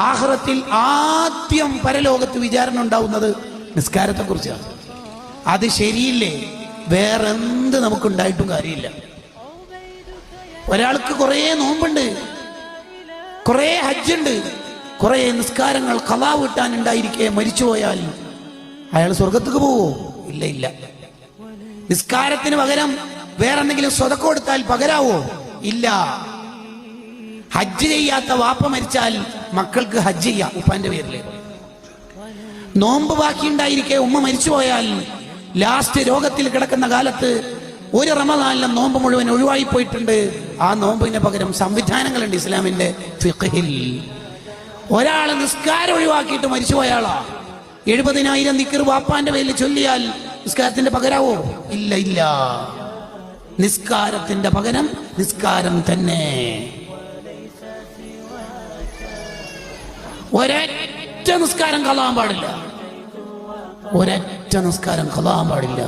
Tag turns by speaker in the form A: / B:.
A: ആഖിറത്തിൽ ആദ്യം പരലോകത്ത് വിചാരണ ഉണ്ടാവുന്നത് നിസ്കാരത്തെ കുറിച്ചാണ്. അത് ശരിയില്ലേ വേറെന്ത് നമുക്കുണ്ടായിട്ടും കാര്യമില്ല. ഒരാൾക്ക് കുറേ നോമ്പുണ്ട്, കുറേ ഹജ്ജുണ്ട്, കുറേ നിസ്കാരങ്ങൾ ഖളാ വീട്ടാനുണ്ടായിരിക്കെ മരിച്ചുപോയാൽ അയാൾ സ്വർഗത്തേക്ക് പോവോ? ഇല്ല ഇല്ല. നിസ്കാരത്തിന് പകരം വേറെന്തെങ്കിലും സ്വതക്ക കൊടുത്താൽ പകരാവോ? ഇല്ല. ഹജ്ജ് ചെയ്യാത്ത വാപ്പ മരിച്ചാൽ മക്കൾക്ക് ഹജ്ജ് ചെയ്യാം ഉപ്പാന്റെ പേരില്. നോമ്പ് ബാക്കിയുണ്ടായിരിക്കെ ഉമ്മ മരിച്ചുപോയാൽ ലാസ്റ്റ് രോഗത്തിൽ കിടക്കുന്ന കാലത്ത് ഒരു റമദാനിലെ നോമ്പ് മുഴുവൻ ഒഴിവായി പോയിട്ടുണ്ട്. ആ നോമ്പിന് പകരം സംവിധാനങ്ങളുണ്ട് ഇസ്ലാമിന്റെ ഫിഖ്ഹിൽ. ഒരാള് നിസ്കാരം ഒഴിവാക്കിയിട്ട് മരിച്ചുപോയാളാ 70,000 ദിക്ർ വാപ്പാന്റെ പേരിൽ ചൊല്ലിയാൽ നിസ്കാരത്തിന്റെ പകരാവോ? ഇല്ല ഇല്ല. നിസ്കാരത്തിന്റെ പകരം നിസ്കാരം തന്നെ. ഒരൊറ്റ നിസ്കാരം കളാൻ പാടില്ല, ഒരൊറ്റ നിസ്കാരം കളാൻ പാടില്ല.